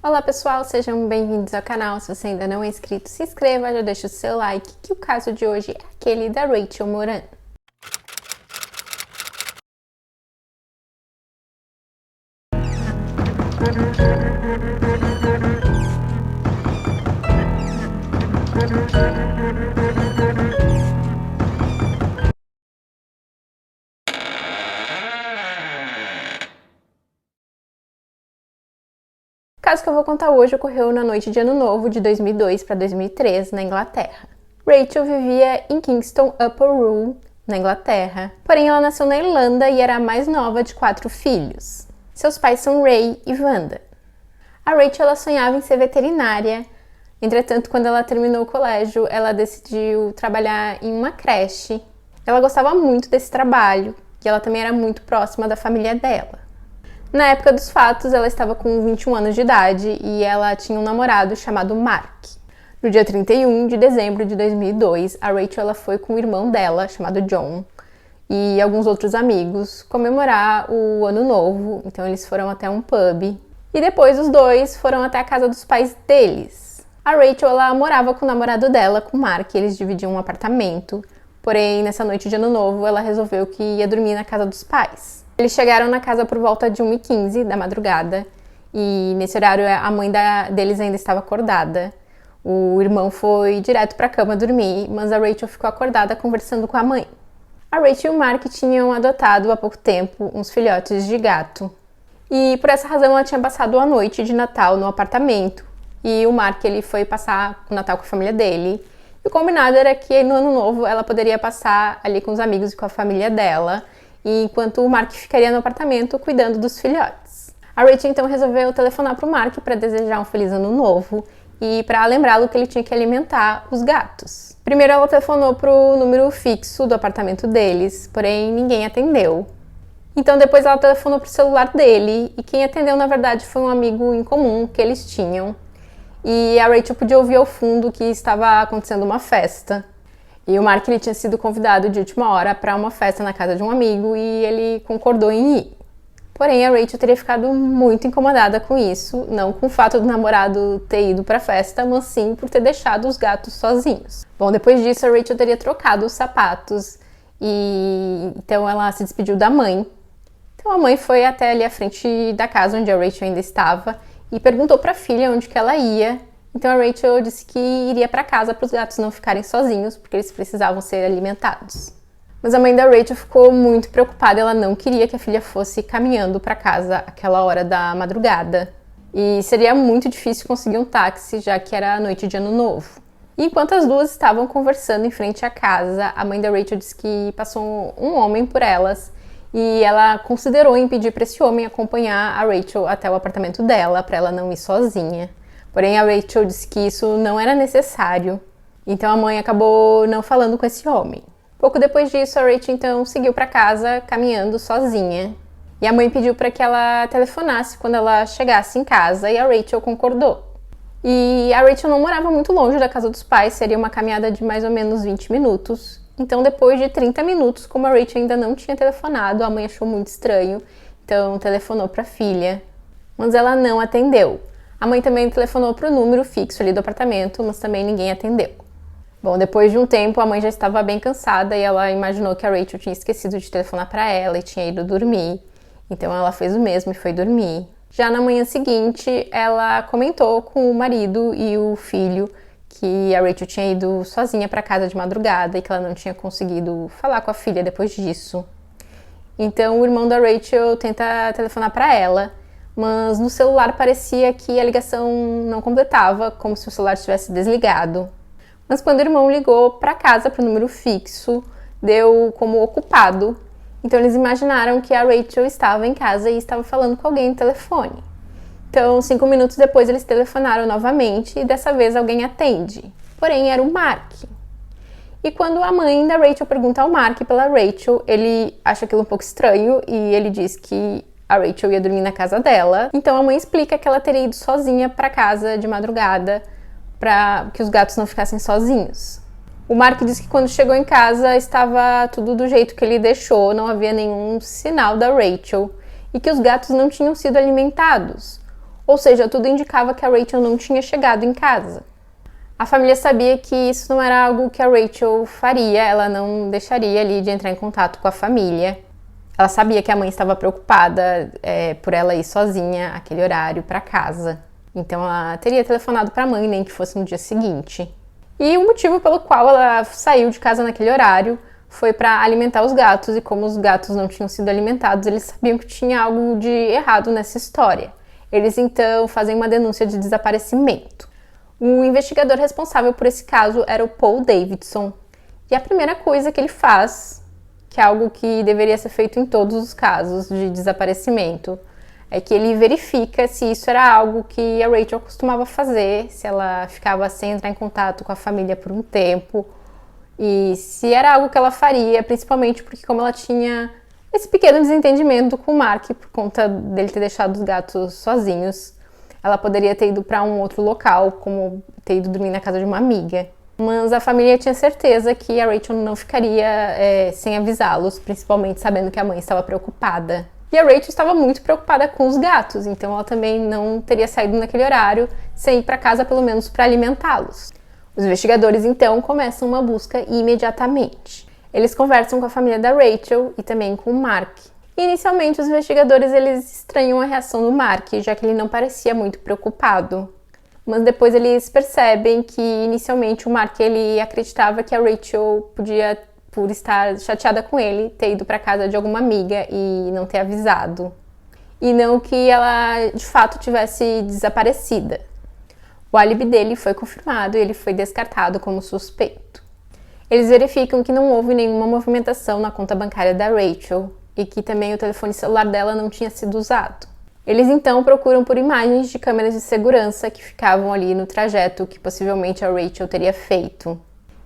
Olá pessoal, sejam bem-vindos ao canal. Se você ainda não é inscrito, se inscreva, já deixa o seu like, que o caso de hoje é aquele da Rachel Moran. O caso que eu vou contar hoje ocorreu na noite de Ano Novo de 2002 para 2003, na Inglaterra. Rachel vivia em Kingston Upper Room, na Inglaterra, porém ela nasceu na Irlanda e era a mais nova de 4 filhos. Seus pais são Ray e Wanda. A Rachel ela sonhava em ser veterinária, entretanto, quando ela terminou o colégio, ela decidiu trabalhar em uma creche. Ela gostava muito desse trabalho e ela também era muito próxima da família dela. Na época dos fatos, ela estava com 21 anos de idade e ela tinha um namorado chamado Mark. No dia 31 de dezembro de 2002, a Rachel ela foi com o irmão dela, chamado John, e alguns outros amigos comemorar o Ano Novo. Então eles foram até um pub e depois os dois foram até a casa dos pais deles. A Rachel ela morava com o namorado dela, com o Mark, eles dividiam um apartamento, porém nessa noite de Ano Novo ela resolveu que ia dormir na casa dos pais. Eles chegaram na casa por volta de 1h15 da madrugada e nesse horário a mãe deles ainda estava acordada. O irmão foi direto para a cama dormir, mas a Rachel ficou acordada conversando com a mãe. A Rachel e o Mark tinham adotado há pouco tempo uns filhotes de gato e por essa razão ela tinha passado a noite de Natal no apartamento e o Mark ele foi passar o Natal com a família dele. E o combinado era que no Ano Novo ela poderia passar ali com os amigos e com a família dela, enquanto o Mark ficaria no apartamento cuidando dos filhotes. A Rachel então resolveu telefonar para o Mark para desejar um feliz ano novo e para lembrá-lo que ele tinha que alimentar os gatos. Primeiro ela telefonou para o número fixo do apartamento deles, porém ninguém atendeu. Então depois ela telefonou para o celular dele e quem atendeu na verdade foi um amigo em comum que eles tinham. E a Rachel podia ouvir ao fundo que estava acontecendo uma festa. E o Mark ele tinha sido convidado de última hora para uma festa na casa de um amigo e ele concordou em ir. Porém, a Rachel teria ficado muito incomodada com isso, não com o fato do namorado ter ido para a festa, mas sim por ter deixado os gatos sozinhos. Bom, depois disso, a Rachel teria trocado os sapatos e então ela se despediu da mãe. Então a mãe foi até ali à frente da casa onde a Rachel ainda estava e perguntou para a filha onde que ela ia. Então a Rachel disse que iria para casa para os gatos não ficarem sozinhos, porque eles precisavam ser alimentados. Mas a mãe da Rachel ficou muito preocupada, ela não queria que a filha fosse caminhando para casa àquela hora da madrugada. E seria muito difícil conseguir um táxi, já que era a noite de Ano Novo. E enquanto as duas estavam conversando em frente à casa, a mãe da Rachel disse que passou um homem por elas e ela considerou em pedir para esse homem acompanhar a Rachel até o apartamento dela, para ela não ir sozinha. Porém, a Rachel disse que isso não era necessário, então a mãe acabou não falando com esse homem. Pouco depois disso, a Rachel então seguiu para casa caminhando sozinha. E a mãe pediu para que ela telefonasse quando ela chegasse em casa e a Rachel concordou. E a Rachel não morava muito longe da casa dos pais, seria uma caminhada de mais ou menos 20 minutos. Então, depois de 30 minutos, como a Rachel ainda não tinha telefonado, a mãe achou muito estranho, então telefonou para a filha, mas ela não atendeu. A mãe também telefonou para o número fixo ali do apartamento, mas também ninguém atendeu. Bom, depois de um tempo, a mãe já estava bem cansada e ela imaginou que a Rachel tinha esquecido de telefonar para ela e tinha ido dormir. Então ela fez o mesmo e foi dormir. Já na manhã seguinte, ela comentou com o marido e o filho que a Rachel tinha ido sozinha para casa de madrugada e que ela não tinha conseguido falar com a filha depois disso. Então o irmão da Rachel tenta telefonar para ela, mas no celular parecia que a ligação não completava, como se o celular estivesse desligado. Mas quando o irmão ligou para casa, para o número fixo, deu como ocupado. Então eles imaginaram que a Rachel estava em casa e estava falando com alguém no telefone. Então 5 minutos depois eles telefonaram novamente e dessa vez alguém atende. Porém era o Mark. E quando a mãe da Rachel pergunta ao Mark pela Rachel, ele acha aquilo um pouco estranho e ele diz que a Rachel ia dormir na casa dela. Então a mãe explica que ela teria ido sozinha para casa de madrugada para que os gatos não ficassem sozinhos. O Mark diz que quando chegou em casa estava tudo do jeito que ele deixou, não havia nenhum sinal da Rachel e que os gatos não tinham sido alimentados. Ou seja, tudo indicava que a Rachel não tinha chegado em casa. A família sabia que isso não era algo que a Rachel faria, ela não deixaria ali de entrar em contato com a família. Ela sabia que a mãe estava preocupada por ela ir sozinha aquele horário para casa. Então ela teria telefonado para a mãe, nem que fosse no dia seguinte. E o motivo pelo qual ela saiu de casa naquele horário foi para alimentar os gatos, e como os gatos não tinham sido alimentados, eles sabiam que tinha algo de errado nessa história. Eles então fazem uma denúncia de desaparecimento. O investigador responsável por esse caso era o Paul Davidson. E a primeira coisa que ele faz, que é algo que deveria ser feito em todos os casos de desaparecimento, é que ele verifica se isso era algo que a Rachel costumava fazer, se ela ficava sem entrar em contato com a família por um tempo, e se era algo que ela faria, principalmente porque como ela tinha esse pequeno desentendimento com o Mark por conta dele ter deixado os gatos sozinhos, ela poderia ter ido para um outro local, como ter ido dormir na casa de uma amiga. Mas a família tinha certeza que a Rachel não ficaria sem avisá-los, principalmente sabendo que a mãe estava preocupada. E a Rachel estava muito preocupada com os gatos, então ela também não teria saído naquele horário sem ir para casa pelo menos para alimentá-los. Os investigadores então começam uma busca imediatamente. Eles conversam com a família da Rachel e também com o Mark. Inicialmente, os investigadores eles estranham a reação do Mark, já que ele não parecia muito preocupado. Mas depois eles percebem que, inicialmente, o Mark ele acreditava que a Rachel podia, por estar chateada com ele, ter ido para casa de alguma amiga e não ter avisado. E não que ela, de fato, tivesse desaparecida. O álibi dele foi confirmado e ele foi descartado como suspeito. Eles verificam que não houve nenhuma movimentação na conta bancária da Rachel, e que também o telefone celular dela não tinha sido usado. Eles então procuram por imagens de câmeras de segurança que ficavam ali no trajeto que possivelmente a Rachel teria feito.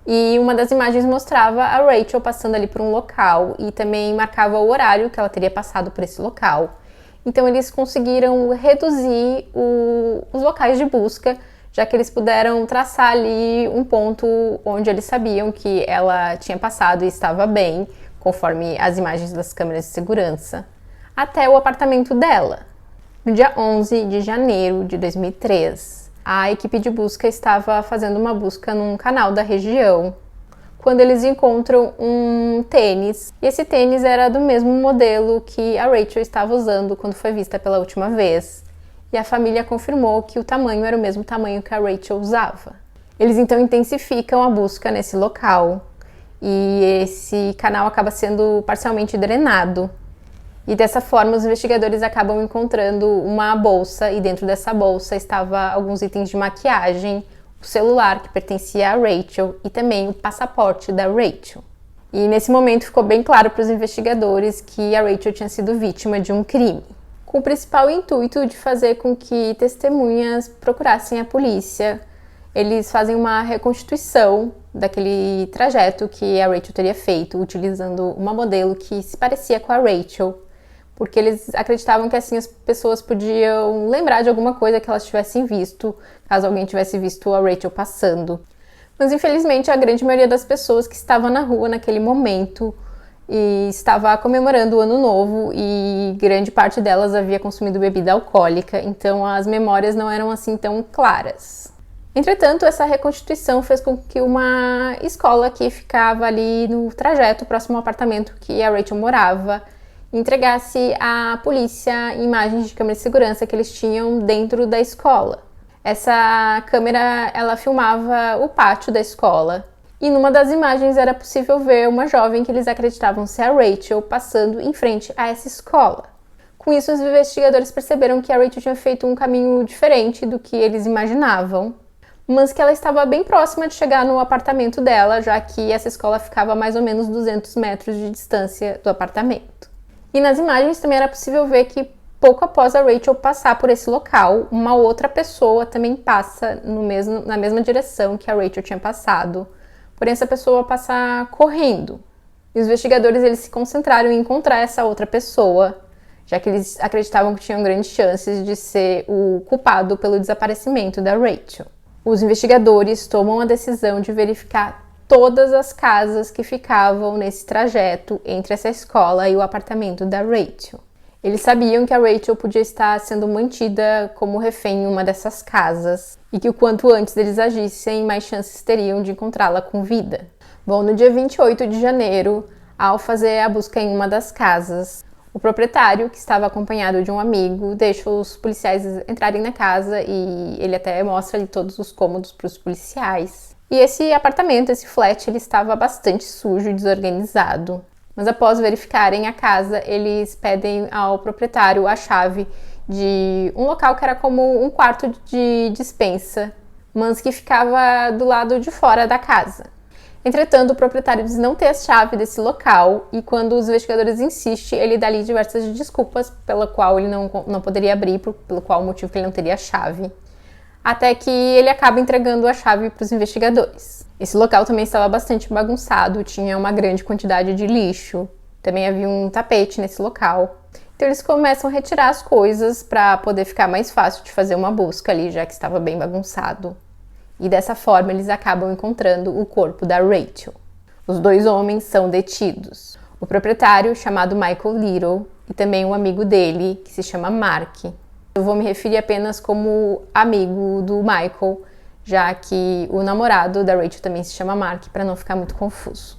E uma das imagens mostrava a Rachel passando ali por um local e também marcava o horário que ela teria passado por esse local. Então eles conseguiram reduzir os locais de busca, já que eles puderam traçar ali um ponto onde eles sabiam que ela tinha passado e estava bem, conforme as imagens das câmeras de segurança, até o apartamento dela. No dia 11 de janeiro de 2003, a equipe de busca estava fazendo uma busca num canal da região, quando eles encontram um tênis. E esse tênis era do mesmo modelo que a Rachel estava usando quando foi vista pela última vez. E a família confirmou que o tamanho era o mesmo tamanho que a Rachel usava. Eles então intensificam a busca nesse local. E esse canal acaba sendo parcialmente drenado. E dessa forma os investigadores acabam encontrando uma bolsa, e dentro dessa bolsa estava alguns itens de maquiagem, o celular que pertencia a Rachel e também o passaporte da Rachel. E nesse momento ficou bem claro para os investigadores que a Rachel tinha sido vítima de um crime, com o principal intuito de fazer com que testemunhas procurassem a polícia. Eles fazem uma reconstituição daquele trajeto que a Rachel teria feito, utilizando uma modelo que se parecia com a Rachel, porque eles acreditavam que assim as pessoas podiam lembrar de alguma coisa que elas tivessem visto, caso alguém tivesse visto a Rachel passando. Mas infelizmente a grande maioria das pessoas que estavam na rua naquele momento e estava comemorando o Ano Novo, e grande parte delas havia consumido bebida alcoólica, então as memórias não eram assim tão claras. Entretanto, essa reconstituição fez com que uma escola que ficava ali no trajeto próximo ao apartamento que a Rachel morava entregasse à polícia imagens de câmera de segurança que eles tinham dentro da escola. Essa câmera, ela filmava o pátio da escola, e numa das imagens era possível ver uma jovem que eles acreditavam ser a Rachel passando em frente a essa escola. Com isso, os investigadores perceberam que a Rachel tinha feito um caminho diferente do que eles imaginavam, mas que ela estava bem próxima de chegar no apartamento dela, já que essa escola ficava a mais ou menos 200 metros de distância do apartamento. E nas imagens também era possível ver que pouco após a Rachel passar por esse local, uma outra pessoa também passa na mesma direção que a Rachel tinha passado, porém essa pessoa passa correndo. E os investigadores eles se concentraram em encontrar essa outra pessoa, já que eles acreditavam que tinham grandes chances de ser o culpado pelo desaparecimento da Rachel. Os investigadores tomam a decisão de verificar todas as casas que ficavam nesse trajeto entre essa escola e o apartamento da Rachel. Eles sabiam que a Rachel podia estar sendo mantida como refém em uma dessas casas e que o quanto antes eles agissem, mais chances teriam de encontrá-la com vida. Bom, no dia 28 de janeiro, ao fazer a busca em uma das casas, o proprietário, que estava acompanhado de um amigo, deixa os policiais entrarem na casa e ele até mostra ali todos os cômodos para os policiais. E esse apartamento, esse flat, ele estava bastante sujo e desorganizado. Mas após verificarem a casa, eles pedem ao proprietário a chave de um local que era como um quarto de despensa, mas que ficava do lado de fora da casa. Entretanto, o proprietário diz não ter a chave desse local e quando os investigadores insistem, ele dá ali diversas desculpas pela qual ele não poderia abrir, pelo qual motivo que ele não teria a chave. Até que ele acaba entregando a chave para os investigadores. Esse local também estava bastante bagunçado, tinha uma grande quantidade de lixo, também havia um tapete nesse local. Então eles começam a retirar as coisas para poder ficar mais fácil de fazer uma busca ali, já que estava bem bagunçado. E dessa forma eles acabam encontrando o corpo da Rachel. Os dois homens são detidos. O proprietário, chamado Michael Little, e também um amigo dele, que se chama Mark. Eu vou me referir apenas como amigo do Michael, já que o namorado da Rachel também se chama Mark, para não ficar muito confuso.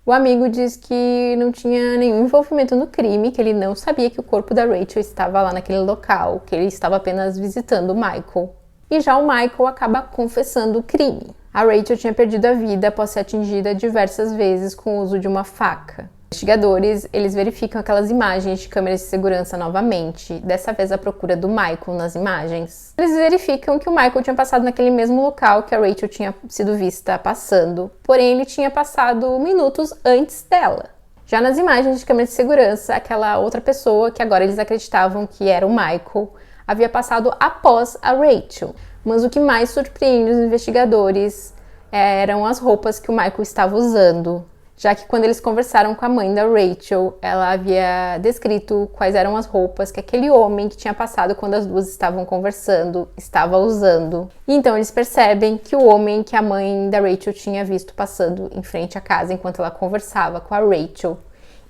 O amigo diz que não tinha nenhum envolvimento no crime, que ele não sabia que o corpo da Rachel estava lá naquele local, que ele estava apenas visitando o Michael. E já o Michael acaba confessando o crime. A Rachel tinha perdido a vida após ser atingida diversas vezes com o uso de uma faca. Os investigadores, eles verificam aquelas imagens de câmeras de segurança novamente, dessa vez à procura do Michael nas imagens. Eles verificam que o Michael tinha passado naquele mesmo local que a Rachel tinha sido vista passando, porém ele tinha passado minutos antes dela. Já nas imagens de câmera de segurança, aquela outra pessoa, que agora eles acreditavam que era o Michael, havia passado após a Rachel. Mas o que mais surpreende os investigadores eram as roupas que o Michael estava usando, já que quando eles conversaram com a mãe da Rachel, ela havia descrito quais eram as roupas que aquele homem que tinha passado quando as duas estavam conversando estava usando. E então eles percebem que o homem que a mãe da Rachel tinha visto passando em frente à casa enquanto ela conversava com a Rachel,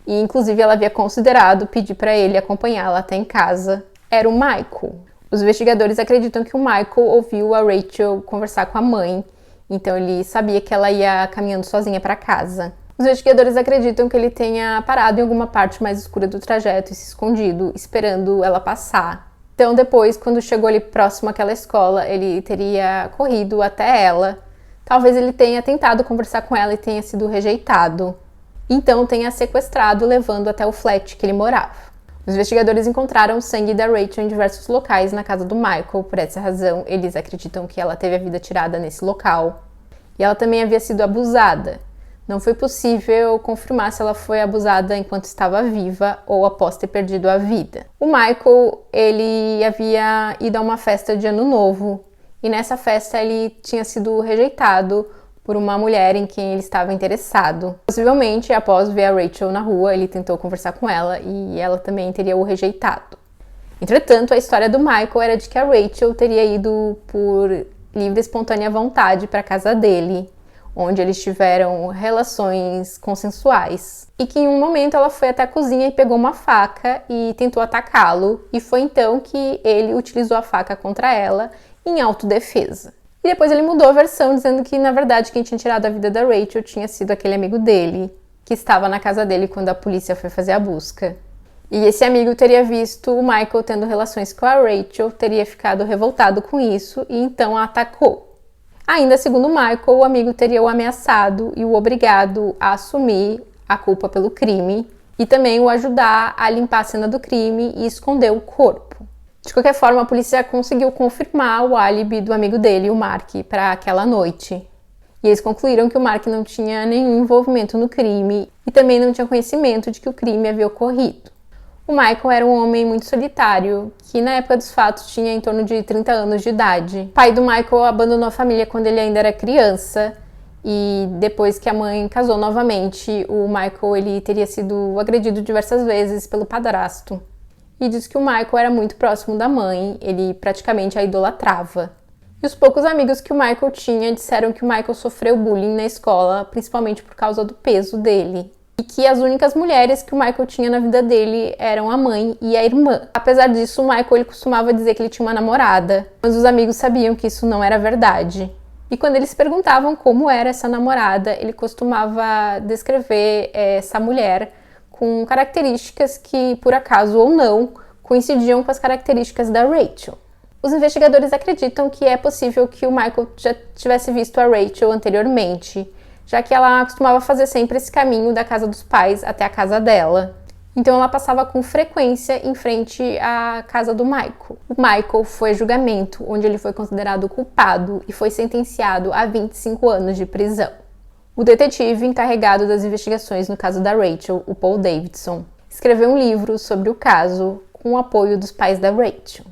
e inclusive ela havia considerado pedir para ele acompanhá-la até em casa, era o Michael. Os investigadores acreditam que o Michael ouviu a Rachel conversar com a mãe, então ele sabia que ela ia caminhando sozinha para casa. Os investigadores acreditam que ele tenha parado em alguma parte mais escura do trajeto e se escondido, esperando ela passar. Então depois, quando chegou ali próximo àquela escola, ele teria corrido até ela. Talvez ele tenha tentado conversar com ela e tenha sido rejeitado. Então tenha sequestrado, levando até o flat que ele morava. Os investigadores encontraram o sangue da Rachel em diversos locais na casa do Michael. Por essa razão, eles acreditam que ela teve a vida tirada nesse local. E ela também havia sido abusada. Não foi possível confirmar se ela foi abusada enquanto estava viva ou após ter perdido a vida. O Michael, ele havia ido a uma festa de Ano Novo. E nessa festa ele tinha sido rejeitado por uma mulher em quem ele estava interessado. Possivelmente, após ver a Rachel na rua, ele tentou conversar com ela e ela também teria o rejeitado. Entretanto, a história do Michael era de que a Rachel teria ido por livre e espontânea vontade para a casa dele, onde eles tiveram relações consensuais. E que em um momento ela foi até a cozinha e pegou uma faca e tentou atacá-lo, e foi então que ele utilizou a faca contra ela em autodefesa. E depois ele mudou a versão, dizendo que, na verdade, quem tinha tirado a vida da Rachel tinha sido aquele amigo dele, que estava na casa dele quando a polícia foi fazer a busca. E esse amigo teria visto o Michael tendo relações com a Rachel, teria ficado revoltado com isso e então a atacou. Ainda segundo Michael, o amigo teria o ameaçado e o obrigado a assumir a culpa pelo crime e também o ajudar a limpar a cena do crime e esconder o corpo. De qualquer forma, a polícia conseguiu confirmar o álibi do amigo dele, o Mark, para aquela noite. E eles concluíram que o Mark não tinha nenhum envolvimento no crime e também não tinha conhecimento de que o crime havia ocorrido. O Michael era um homem muito solitário, que na época dos fatos tinha em torno de 30 anos de idade. O pai do Michael abandonou a família quando ele ainda era criança e depois que a mãe casou novamente, o Michael ele teria sido agredido diversas vezes pelo padrasto. E diz que o Michael era muito próximo da mãe, ele praticamente a idolatrava. E os poucos amigos que o Michael tinha disseram que o Michael sofreu bullying na escola, principalmente por causa do peso dele. e que as únicas mulheres que o Michael tinha na vida dele eram a mãe e a irmã. Apesar disso, o Michael ele costumava dizer que ele tinha uma namorada, mas os amigos sabiam que isso não era verdade. E quando eles perguntavam como era essa namorada, ele costumava descrever essa mulher com características que, por acaso ou não, coincidiam com as características da Rachel. Os investigadores acreditam que é possível que o Michael já tivesse visto a Rachel anteriormente, já que ela costumava fazer sempre esse caminho da casa dos pais até a casa dela. Então ela passava com frequência em frente à casa do Michael. O Michael foi a julgamento, onde ele foi considerado culpado e foi sentenciado a 25 anos de prisão. O detetive encarregado das investigações no caso da Rachel, o Paul Davidson, escreveu um livro sobre o caso com o apoio dos pais da Rachel.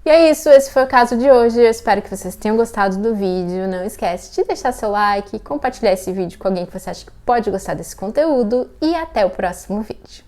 E é isso, esse foi o caso de hoje. Eu espero que vocês tenham gostado do vídeo. Não esquece de deixar seu like, compartilhar esse vídeo com alguém que você acha que pode gostar desse conteúdo e até o próximo vídeo.